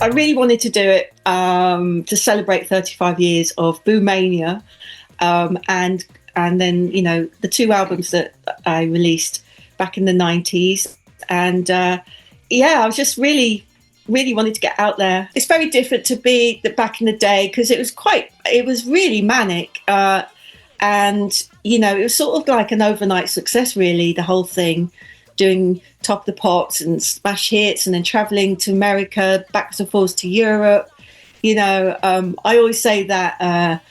I really wanted to do it to celebrate 35 years of BOOMANIA, and then, you know, the 2 albums that I released back in the 90s. And yeah, I was just really wanted to get out there. It's very different to be back in the day, because it was really manic. And, you know, it was sort of like an overnight success, really, the whole thing, doing Top of the Pops and smash hits, and then traveling to America, backwards and forwards to Europe. You know, I always say that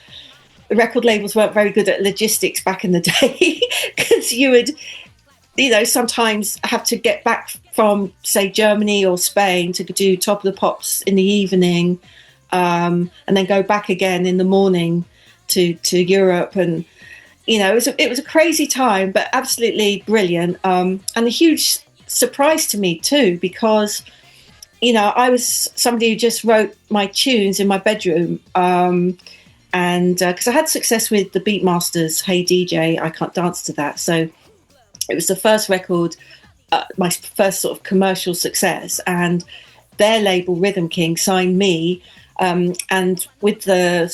record labels weren't very good at logistics back in the day, because you would, you know, sometimes have to get back from, say, Germany or Spain to do Top of the Pops in the evening, and then go back again in the morning to Europe. And, you know, it was a crazy time, but absolutely brilliant, and a huge surprise to me too, because, you know, I was somebody who just wrote my tunes in my bedroom, and because I had success with the Beatmasters' Hey DJ, I Can't Dance to That. So it was the first record, my first sort of commercial success, and their label Rhythm King signed me. And with the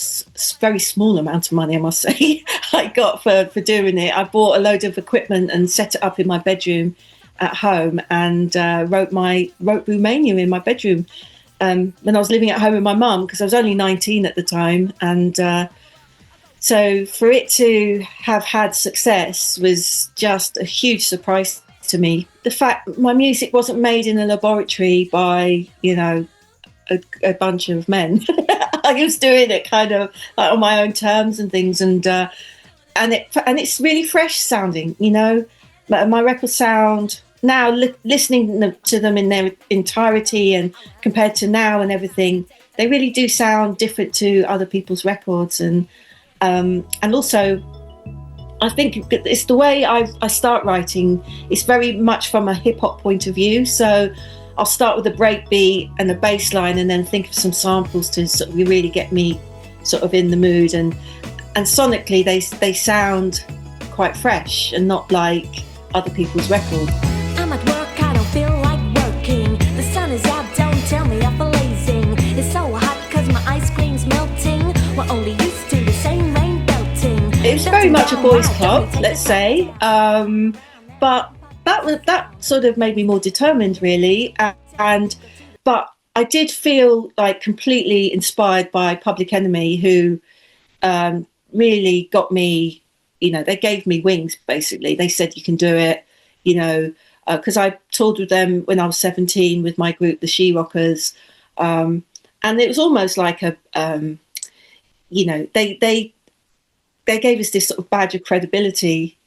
very small amount of money, I must say, I got for doing it, I bought a load of equipment and set it up in my bedroom at home, and wrote BOOMANIA in my bedroom when I was living at home with my mum, because I was only 19 at the time. And so for it to have had success was just a huge surprise to me. The fact my music wasn't made in a laboratory by, you know, a bunch of men. I was doing it kind of like on my own terms and things, and it's really fresh sounding, you know. My records sound now, listening to them in their entirety and compared to now and everything, they really do sound different to other people's records. And also, I think it's the way I start writing. It's very much from a hip hop point of view. So I'll start with a break beat and a bass line, and then think of some samples to sort of really get me sort of in the mood. And sonically, they sound quite fresh and not like other people's records. I'm at work, I don't feel like working. The sun is out, don't tell me I feel lazy. It's so hot because my ice cream's melting. We're only used to the same rain belting. It was very much a boys' club, let's say, but that sort of made me more determined, really. But I did feel like completely inspired by Public Enemy, who really got me, you know, they gave me wings, basically. They said, you can do it, you know, because I toured with them when I was 17 with my group, the She Rockers. And it was almost like a, you know, they gave us this sort of badge of credibility.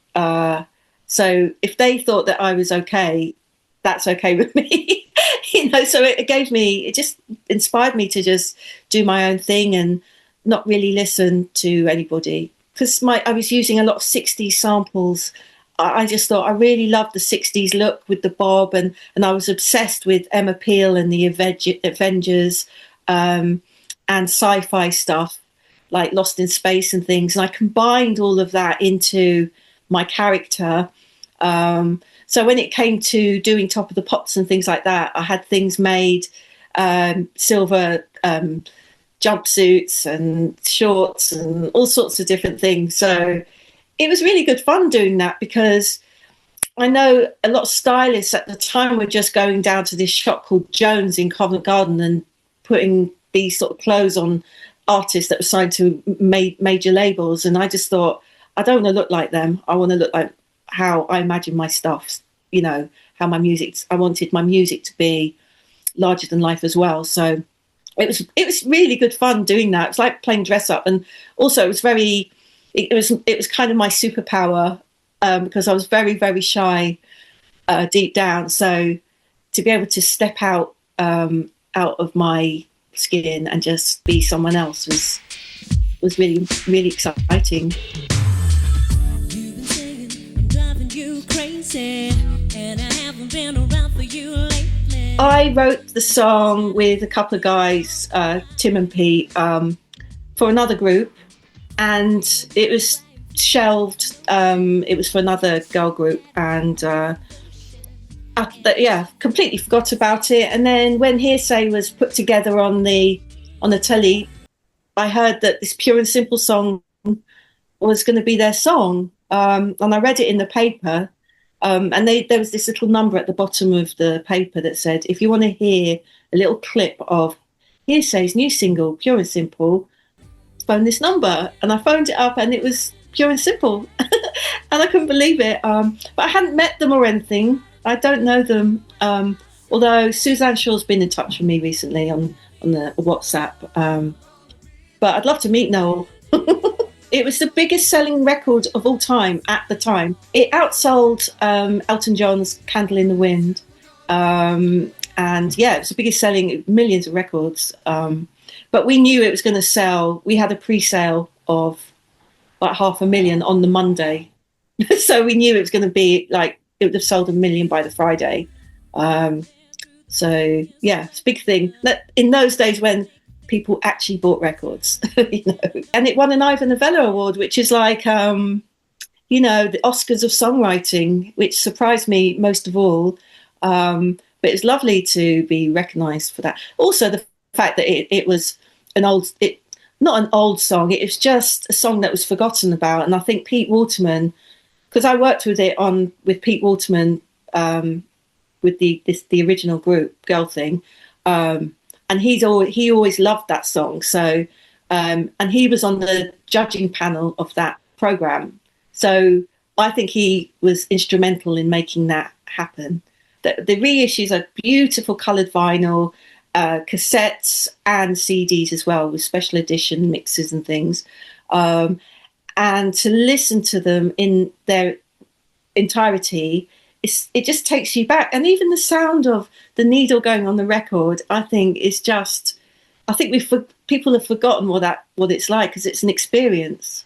So if they thought that I was okay, that's okay with me, you know. So it just inspired me to just do my own thing and not really listen to anybody, because I was using a lot of 60s samples. I just thought I really loved the 60s look with the bob, and I was obsessed with Emma Peel and the Avengers, and sci-fi stuff like Lost in Space and things. And I combined all of that into my character. So when it came to doing Top of the Pops and things like that, I had things made, silver jumpsuits and shorts and all sorts of different things. So it was really good fun doing that, because I know a lot of stylists at the time were just going down to this shop called Jones in Covent Garden and putting these sort of clothes on artists that were signed to major labels. And I just thought, I don't want to look like them. I want to look like how I imagine my stuff, you know, how I wanted my music to be larger than life as well. So it was really good fun doing that. It was like playing dress up. And also it was kind of my superpower, because I was very, very shy deep down. So to be able to step out of my skin and just be someone else was really, really exciting. You've been saying I'm driving you crazy, and I haven't been around for you lately. I wrote the song with a couple of guys, Tim and Pete, for another group, and it was shelved. It was for another girl group, and yeah, completely forgot about it. And then when Hearsay was put together on the telly, I heard that this Pure and Simple song was going to be their song, and I read it in the paper. And there was this little number at the bottom of the paper that said, if you want to hear a little clip of Hearsay's new single, Pure and Simple, phone this number. And I phoned it up, and it was Pure and Simple. And I couldn't believe it. But I hadn't met them or anything. I don't know them. Although Suzanne Shaw's been in touch with me recently on the WhatsApp. But I'd love to meet Noel. It was the biggest selling record of all time at the time. It outsold Elton John's Candle in the Wind. And yeah, it was the biggest selling, millions of records. But we knew it was going to sell. We had a pre-sale of like 500,000 on the Monday. So we knew it was going to be like, it would have sold 1 million by the Friday. So yeah, it's a big thing. In those days when people actually bought records, you know. And it won an Ivan Novello Award, which is like, you know, the Oscars of songwriting, which surprised me most of all. But it's lovely to be recognised for that. Also, the fact that it was not an old song, it was just a song that was forgotten about. And I think Pete Waterman, because I worked with Pete Waterman with the original group Girl Thing, and he always loved that song. So and he was on the judging panel of that program. So I think he was instrumental in making that happen. The reissues are beautiful coloured vinyl, cassettes and CDs as well, with special edition mixes and things. And to listen to them in their entirety, it just takes you back. And even the sound of the needle going on the record, I think is just, I think people have forgotten what it's like, because it's an experience.